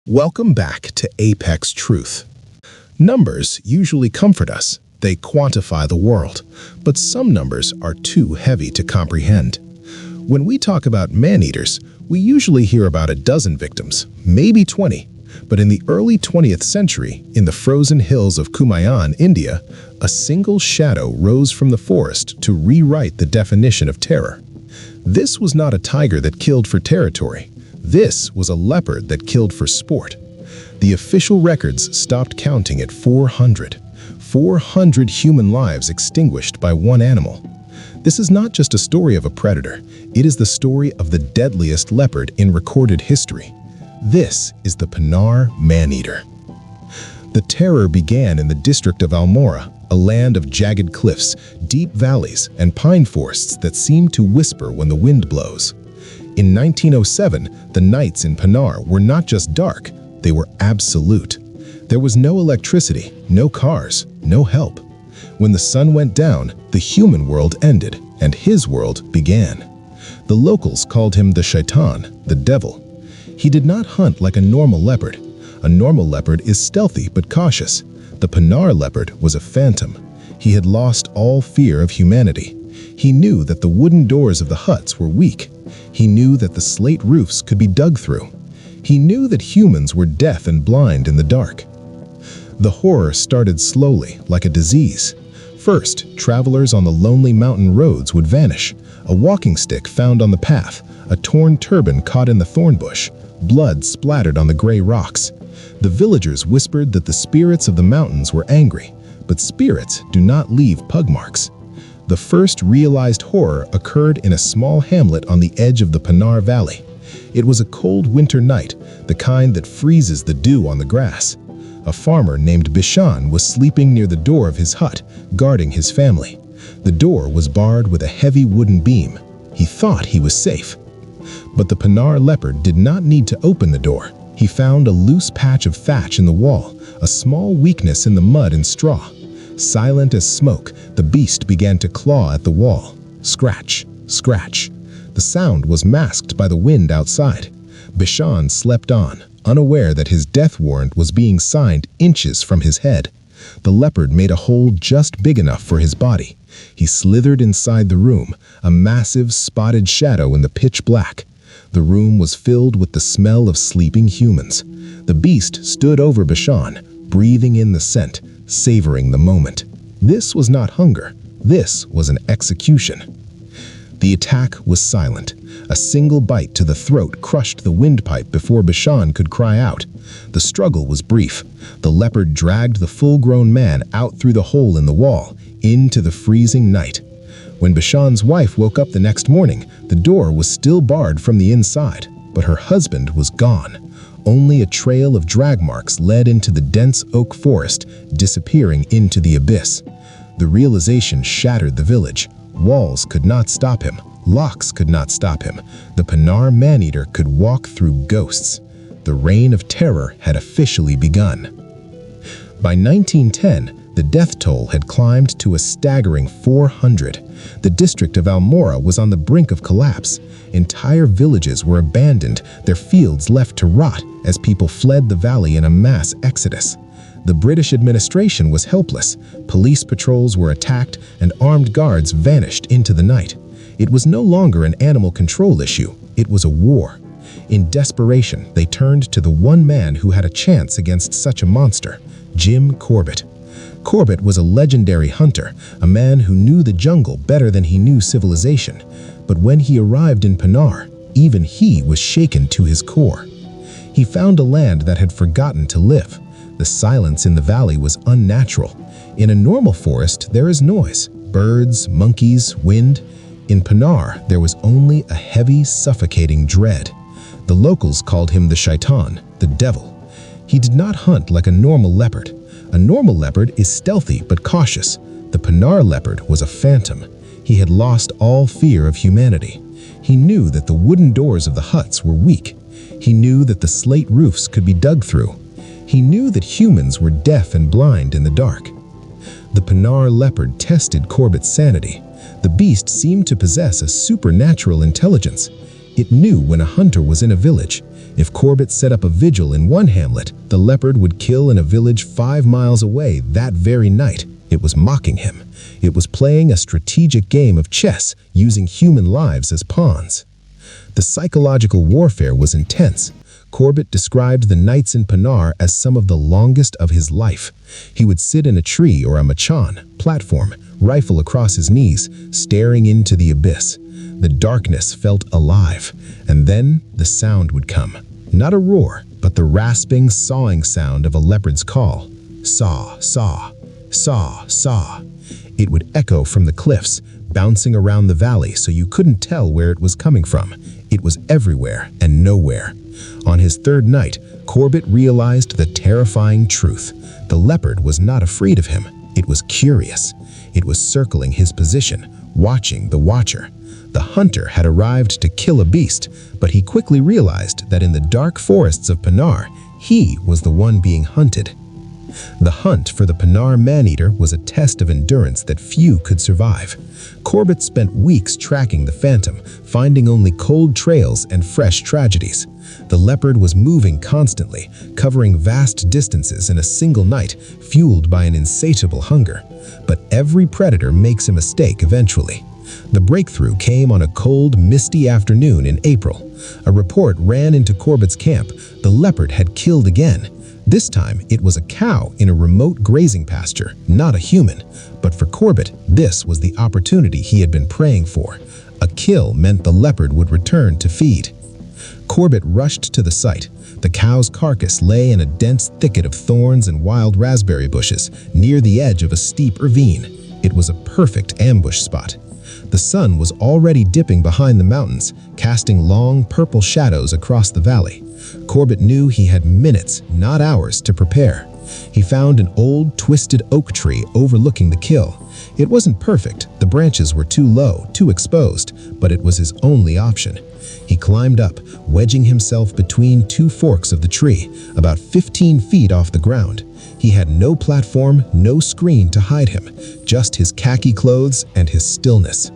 Welcome back to Apex Truth. Numbers usually comfort us. They quantify the world. But some numbers are too heavy to comprehend. When we talk about man-eaters, we usually hear about a dozen victims, maybe 20. But in the early 20th century, in the frozen hills of Kumaon, India, a single shadow rose from the forest to rewrite the definition of terror. This was not a tiger that killed for territory. This was a leopard that killed for sport. The official records stopped counting at 400. 400 human lives extinguished by one animal. This is not just a story of a predator. It is the story of the deadliest leopard in recorded history. This is the Panar Man-Eater. The terror began in the district of Almora, a land of jagged cliffs, deep valleys, and pine forests that seem to whisper when the wind blows. In 1907, the nights in Panar were not just dark, they were absolute. There was no electricity, no cars, no help. When the sun went down, the human world ended, and his world began. The locals called him the shaitan, the devil. He did not hunt like a normal leopard. A normal leopard is stealthy but cautious. The Panar leopard was a phantom. He had lost all fear of humanity. He knew that the wooden doors of the huts were weak. He knew that the slate roofs could be dug through. He knew that humans were deaf and blind in the dark. The horror started slowly, like a disease. First, travelers on the lonely mountain roads would vanish. A walking stick found on the path, a torn turban caught in the thorn bush, blood splattered on the gray rocks. The villagers whispered that the spirits of the mountains were angry, but spirits do not leave pug marks. The first realized horror occurred in a small hamlet on the edge of the Panar Valley. It was a cold winter night, the kind that freezes the dew on the grass. A farmer named Bishan was sleeping near the door of his hut, guarding his family. The door was barred with a heavy wooden beam. He thought he was safe. But the Panar leopard did not need to open the door. He found a loose patch of thatch in the wall, a small weakness in the mud and straw. Silent as smoke, the beast began to claw at the wall. Scratch, scratch. The sound was masked by the wind outside. Bishan slept on, unaware that his death warrant was being signed inches from his head. The leopard made a hole just big enough for his body. He slithered inside the room, a massive spotted shadow in the pitch black. The room was filled with the smell of sleeping humans. The beast stood over Bishan, breathing in the scent, savoring the moment. This was not hunger. This was an execution. The attack was silent. A single bite to the throat crushed the windpipe before Bishan could cry out. The struggle was brief. The leopard dragged the full-grown man out through the hole in the wall, into the freezing night. When Bishan's wife woke up the next morning, the door was still barred from the inside, but her husband was gone. Only a trail of drag marks led into the dense oak forest, disappearing into the abyss. The realization shattered the village. Walls could not stop him. Locks could not stop him. The Panar Man-Eater could walk through ghosts. The reign of terror had officially begun. By 1910, the death toll had climbed to a staggering 400. The district of Almora was on the brink of collapse. Entire villages were abandoned, their fields left to rot as people fled the valley in a mass exodus. The British administration was helpless. Police patrols were attacked, and armed guards vanished into the night. It was no longer an animal control issue. It was a war. In desperation, they turned to the one man who had a chance against such a monster, Jim Corbett. Corbett was a legendary hunter, a man who knew the jungle better than he knew civilization. But when he arrived in Panar, even he was shaken to his core. He found a land that had forgotten to live. The silence in the valley was unnatural. In a normal forest, there is noise, birds, monkeys, wind. In Panar, there was only a heavy, suffocating dread. The locals called him the shaitan, the devil. He did not hunt like a normal leopard. A normal leopard is stealthy but cautious. The Panar leopard was a phantom. He had lost all fear of humanity. He knew that the wooden doors of the huts were weak. He knew that the slate roofs could be dug through. He knew that humans were deaf and blind in the dark. The Panar leopard tested Corbett's sanity. The beast seemed to possess a supernatural intelligence. It knew when a hunter was in a village. If Corbett set up a vigil in one hamlet, the leopard would kill in a village 5 miles away that very night. It was mocking him. It was playing a strategic game of chess, using human lives as pawns. The psychological warfare was intense. Corbett described the nights in Panar as some of the longest of his life. He would sit in a tree or a machan platform, rifle across his knees, staring into the abyss. The darkness felt alive, and then the sound would come. Not a roar, but the rasping, sawing sound of a leopard's call. Saw, saw, saw, saw. It would echo from the cliffs, bouncing around the valley so you couldn't tell where it was coming from. It was everywhere and nowhere. On his third night, Corbett realized the terrifying truth. The leopard was not afraid of him. It was curious. It was circling his position, watching the watcher. The hunter had arrived to kill a beast, but he quickly realized that in the dark forests of Panar, he was the one being hunted. The hunt for the Panar Man-Eater was a test of endurance that few could survive. Corbett spent weeks tracking the phantom, finding only cold trails and fresh tragedies. The leopard was moving constantly, covering vast distances in a single night, fueled by an insatiable hunger. But every predator makes a mistake eventually. The breakthrough came on a cold, misty afternoon in April. A report ran into Corbett's camp. The leopard had killed again. This time, it was a cow in a remote grazing pasture, not a human. But for Corbett, this was the opportunity he had been praying for. A kill meant the leopard would return to feed. Corbett rushed to the site. The cow's carcass lay in a dense thicket of thorns and wild raspberry bushes, near the edge of a steep ravine. It was a perfect ambush spot. The sun was already dipping behind the mountains, casting long purple shadows across the valley. Corbett knew he had minutes, not hours, to prepare. He found an old, twisted oak tree overlooking the kill. It wasn't perfect, the branches were too low, too exposed, but it was his only option. He climbed up, wedging himself between two forks of the tree, about 15 feet off the ground. He had no platform, no screen to hide him, just his khaki clothes and his stillness.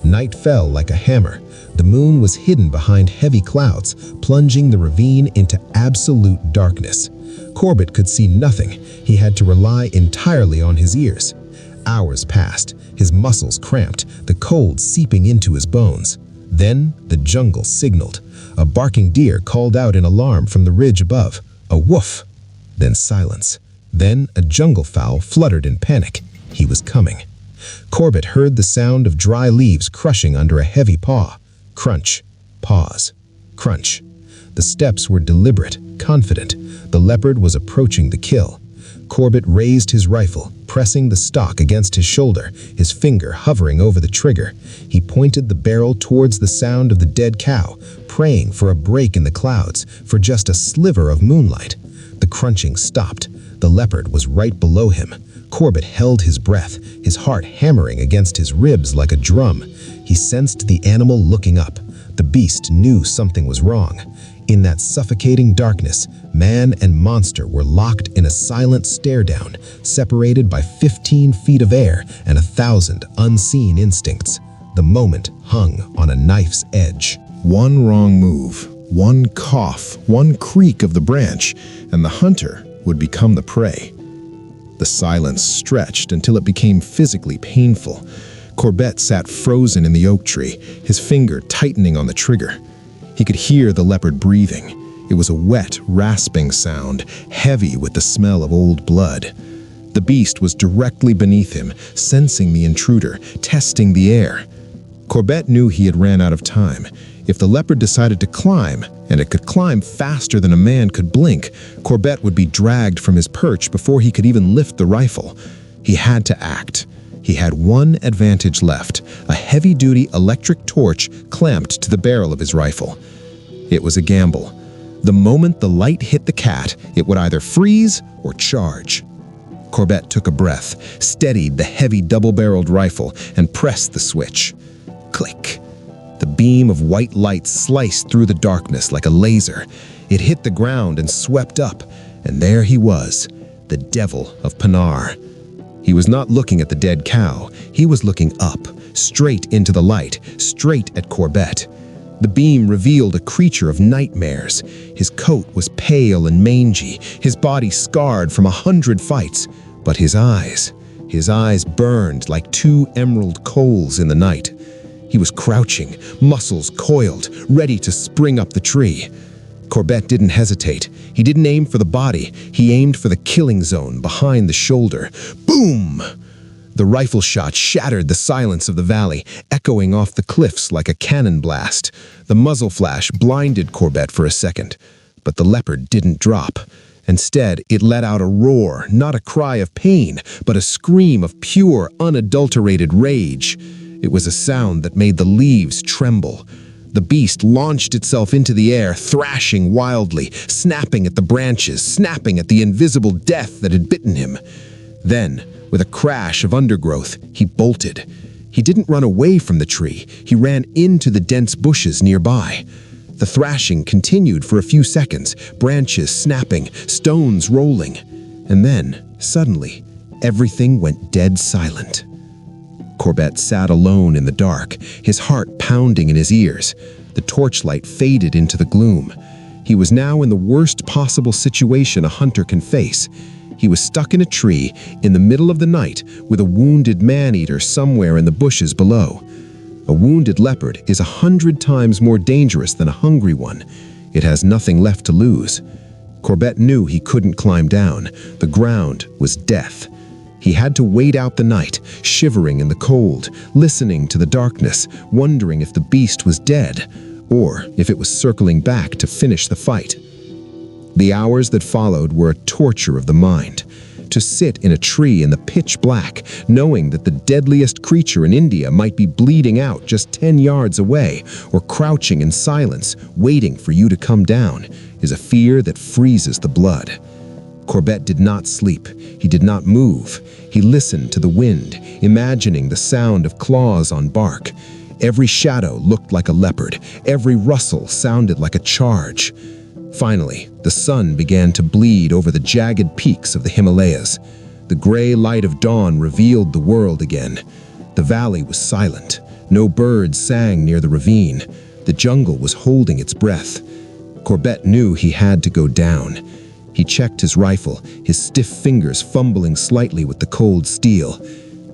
Night fell like a hammer. The moon was hidden behind heavy clouds, plunging the ravine into absolute darkness. Corbett could see nothing. He had to rely entirely on his ears. Hours passed, his muscles cramped, the cold seeping into his bones. Then the jungle signaled. A barking deer called out in alarm from the ridge above. A woof. Then silence. Then a jungle fowl fluttered in panic. He was coming. Corbett heard the sound of dry leaves crushing under a heavy paw. Crunch. Pause. Crunch. The steps were deliberate, confident. The leopard was approaching the kill. Corbett raised his rifle, pressing the stock against his shoulder, his finger hovering over the trigger. He pointed the barrel towards the sound of the dead cow, praying for a break in the clouds, for just a sliver of moonlight. The crunching stopped. The leopard was right below him. Corbett held his breath, his heart hammering against his ribs like a drum. He sensed the animal looking up. The beast knew something was wrong. In that suffocating darkness, man and monster were locked in a silent stare-down, separated by 15 feet of air and 1,000 unseen instincts. The moment hung on a knife's edge. One wrong move, one cough, one creak of the branch, and the hunter would become the prey. The silence stretched until it became physically painful. Corbett sat frozen in the oak tree, his finger tightening on the trigger. He could hear the leopard breathing. It was a wet, rasping sound, heavy with the smell of old blood. The beast was directly beneath him, sensing the intruder, testing the air. Corbett knew he had ran out of time. If the leopard decided to climb, and it could climb faster than a man could blink, Corbett would be dragged from his perch before he could even lift the rifle. He had to act. He had one advantage left, a heavy-duty electric torch clamped to the barrel of his rifle. It was a gamble. The moment the light hit the cat, it would either freeze or charge. Corbett took a breath, steadied the heavy double-barreled rifle, and pressed the switch. Click. The beam of white light sliced through the darkness like a laser. It hit the ground and swept up, and there he was, the devil of Panar. He was not looking at the dead cow. He was looking up, straight into the light, straight at Corbett. The beam revealed a creature of nightmares. His coat was pale and mangy, his body scarred from 100 fights, but his eyes burned like 2 emerald coals in the night. He was crouching, muscles coiled, ready to spring up the tree. Corbett didn't hesitate. He didn't aim for the body. He aimed for the killing zone behind the shoulder. Boom! The rifle shot shattered the silence of the valley, echoing off the cliffs like a cannon blast. The muzzle flash blinded Corbett for a second, but the leopard didn't drop. Instead, it let out a roar, not a cry of pain, but a scream of pure, unadulterated rage. It was a sound that made the leaves tremble. The beast launched itself into the air, thrashing wildly, snapping at the branches, snapping at the invisible death that had bitten him. Then, with a crash of undergrowth, he bolted. He didn't run away from the tree. He ran into the dense bushes nearby. The thrashing continued for a few seconds, branches snapping, stones rolling. And then, suddenly, everything went dead silent. Corbett sat alone in the dark, his heart pounding in his ears. The torchlight faded into the gloom. He was now in the worst possible situation a hunter can face. He was stuck in a tree in the middle of the night with a wounded man-eater somewhere in the bushes below. A wounded leopard is 100 times more dangerous than a hungry one. It has nothing left to lose. Corbett knew he couldn't climb down. The ground was death. He had to wait out the night, shivering in the cold, listening to the darkness, wondering if the beast was dead, or if it was circling back to finish the fight. The hours that followed were a torture of the mind. To sit in a tree in the pitch black, knowing that the deadliest creature in India might be bleeding out just 10 yards away, or crouching in silence, waiting for you to come down, is a fear that freezes the blood. Corbett did not sleep. He did not move. He listened to the wind, imagining the sound of claws on bark. Every shadow looked like a leopard. Every rustle sounded like a charge. Finally, the sun began to bleed over the jagged peaks of the Himalayas. The gray light of dawn revealed the world again. The valley was silent. No birds sang near the ravine. The jungle was holding its breath. Corbett knew he had to go down. He checked his rifle, his stiff fingers fumbling slightly with the cold steel.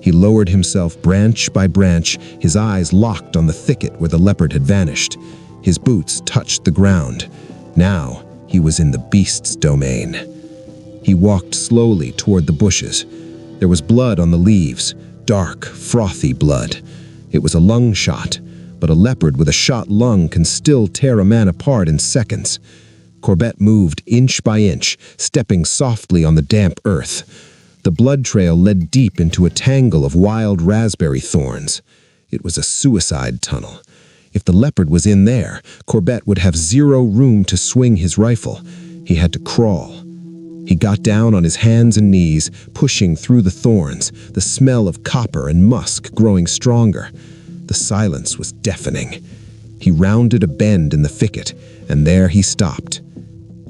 He lowered himself branch by branch, his eyes locked on the thicket where the leopard had vanished. His boots touched the ground. Now, he was in the beast's domain. He walked slowly toward the bushes. There was blood on the leaves, dark, frothy blood. It was a lung shot, but a leopard with a shot lung can still tear a man apart in seconds. Corbett moved inch by inch, stepping softly on the damp earth. The blood trail led deep into a tangle of wild raspberry thorns. It was a suicide tunnel. If the leopard was in there, Corbett would have zero room to swing his rifle. He had to crawl. He got down on his hands and knees, pushing through the thorns, the smell of copper and musk growing stronger. The silence was deafening. He rounded a bend in the thicket, and there he stopped.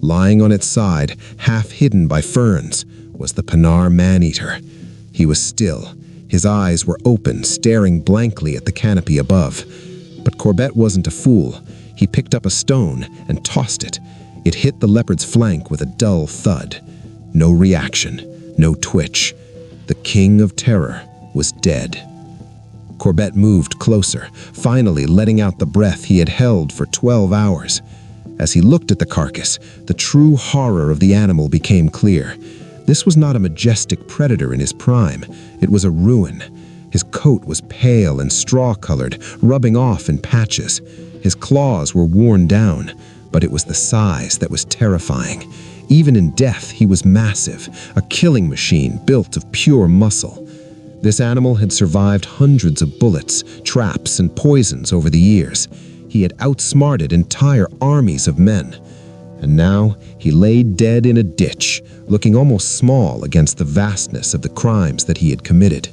Lying on its side, half hidden by ferns, was the Panar Man-Eater. He was still. His eyes were open, staring blankly at the canopy above. But Corbett wasn't a fool. He picked up a stone and tossed it. It hit the leopard's flank with a dull thud. No reaction, no twitch. The king of terror was dead. Corbett moved closer, finally letting out the breath he had held for 12 hours. As he looked at the carcass, the true horror of the animal became clear. This was not a majestic predator in his prime. It was a ruin. His coat was pale and straw-colored, rubbing off in patches. His claws were worn down, but it was the size that was terrifying. Even in death, he was massive, a killing machine built of pure muscle. This animal had survived hundreds of bullets, traps, and poisons over the years. He had outsmarted entire armies of men. And now he lay dead in a ditch, looking almost small against the vastness of the crimes that he had committed.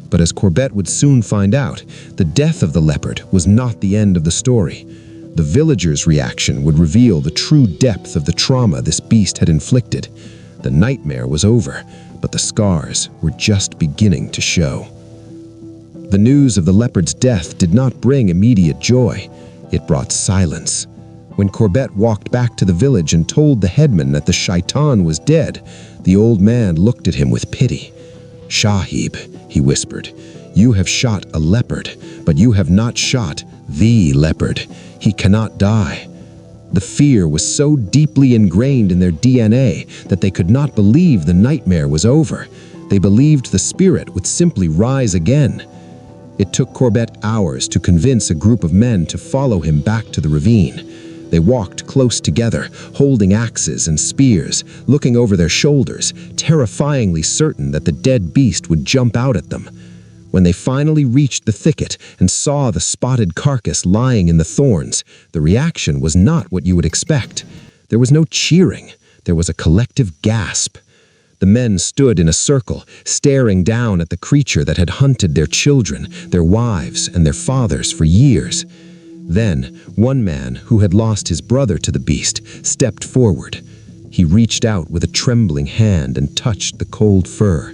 But as Corbett would soon find out, the death of the leopard was not the end of the story. The villagers' reaction would reveal the true depth of the trauma this beast had inflicted. The nightmare was over, but the scars were just beginning to show. The news of the leopard's death did not bring immediate joy. it brought silence. When Corbett walked back to the village and told the headman that the shaitan was dead, the old man looked at him with pity. "Shahib," he whispered, "you have shot a leopard, but you have not shot the leopard. He cannot die." The fear was so deeply ingrained in their DNA that they could not believe the nightmare was over. They believed the spirit would simply rise again. It took Corbett hours to convince a group of men to follow him back to the ravine. They walked close together, holding axes and spears, looking over their shoulders, terrifyingly certain that the dead beast would jump out at them. When they finally reached the thicket and saw the spotted carcass lying in the thorns, the reaction was not what you would expect. There was no cheering. There was a collective gasp. The men stood in a circle, staring down at the creature that had hunted their children, their wives, and their fathers for years. Then, one man who had lost his brother to the beast stepped forward. He reached out with a trembling hand and touched the cold fur.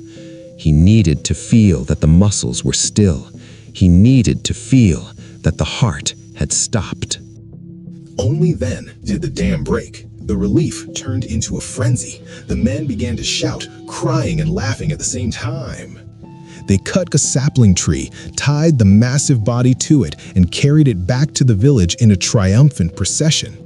He needed to feel that the muscles were still. He needed to feel that the heart had stopped. Only then did the dam break. The relief turned into a frenzy. The men began to shout, crying and laughing at the same time. They cut a sapling tree, tied the massive body to it, and carried it back to the village in a triumphant procession.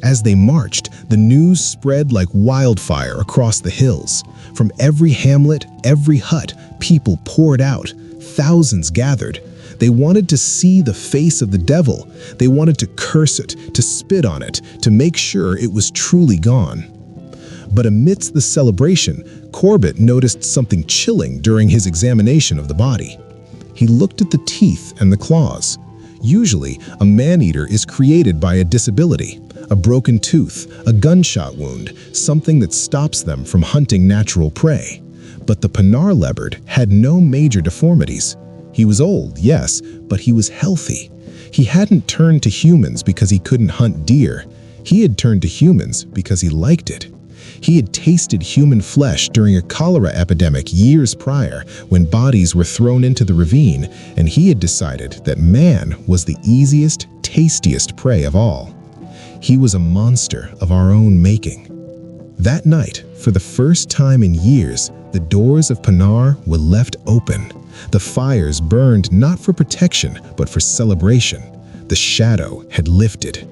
As they marched, the news spread like wildfire across the hills. From every hamlet, every hut, people poured out. Thousands gathered. They wanted to see the face of the devil. They wanted to curse it, to spit on it, to make sure it was truly gone. But amidst the celebration, Corbett noticed something chilling during his examination of the body. He looked at the teeth and the claws. Usually, a man-eater is created by a disability, a broken tooth, a gunshot wound, something that stops them from hunting natural prey. But the Panar Leopard had no major deformities. He was old, yes, but he was healthy. He hadn't turned to humans because he couldn't hunt deer. He had turned to humans because he liked it. He had tasted human flesh during a cholera epidemic years prior when bodies were thrown into the ravine, and he had decided that man was the easiest, tastiest prey of all. He was a monster of our own making. That night, for the first time in years, the doors of Panar were left open. The fires burned not for protection, but for celebration. The shadow had lifted.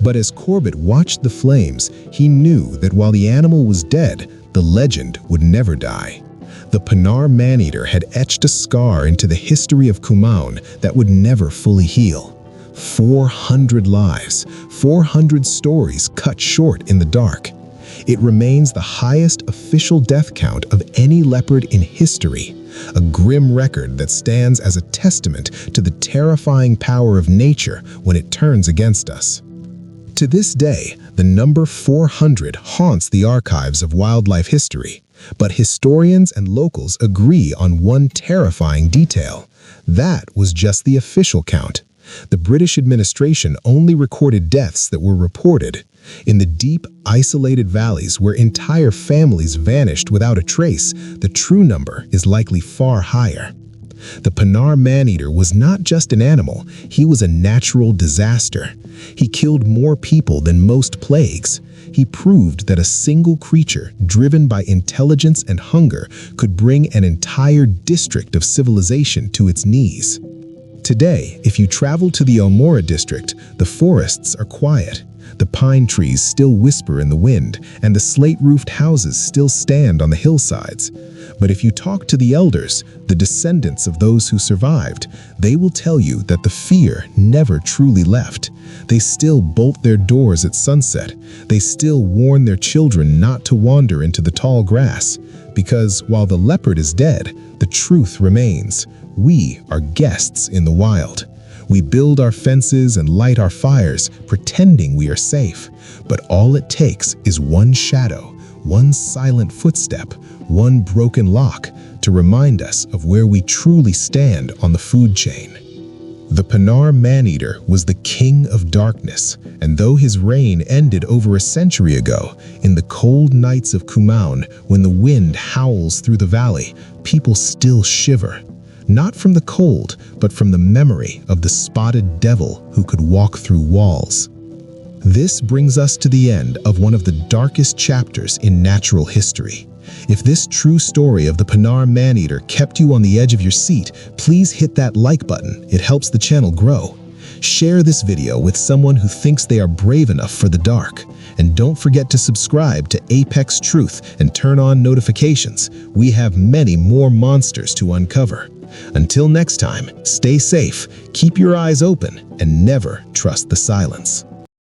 But as Corbett watched the flames, he knew that while the animal was dead, the legend would never die. The Panar Man-Eater had etched a scar into the history of Kumaon that would never fully heal. 400 lives, 400 stories cut short in the dark. It remains the highest official death count of any leopard in history, a grim record that stands as a testament to the terrifying power of nature when it turns against us. To this day, the number 400 haunts the archives of wildlife history, but historians and locals agree on one terrifying detail. That was just the official count. The British administration only recorded deaths that were reported. In the deep, isolated valleys where entire families vanished without a trace, the true number is likely far higher. The Panar Man-Eater was not just an animal, he was a natural disaster. He killed more people than most plagues. He proved that a single creature, driven by intelligence and hunger, could bring an entire district of civilization to its knees. Today, if you travel to the Elmora district, the forests are quiet. The pine trees still whisper in the wind, and the slate-roofed houses still stand on the hillsides. But if you talk to the elders, the descendants of those who survived, they will tell you that the fear never truly left. They still bolt their doors at sunset. They still warn their children not to wander into the tall grass. Because while the leopard is dead, the truth remains. We are guests in the wild. We build our fences and light our fires, pretending we are safe. But all it takes is one shadow, one silent footstep, one broken lock to remind us of where we truly stand on the food chain. The Panar Man-Eater was the king of darkness, and though his reign ended over a century ago, in the cold nights of Kumaon, when the wind howls through the valley, people still shiver. not from the cold, but from the memory of the spotted devil who could walk through walls. This brings us to the end of one of the darkest chapters in natural history. If this true story of the Panar Man-Eater kept you on the edge of your seat, please hit that like button. It helps the channel grow. Share this video with someone who thinks they are brave enough for the dark. And don't forget to subscribe to Apex Truth and turn on notifications. We have many more monsters to uncover. Until next time, stay safe, keep your eyes open, and never trust the silence.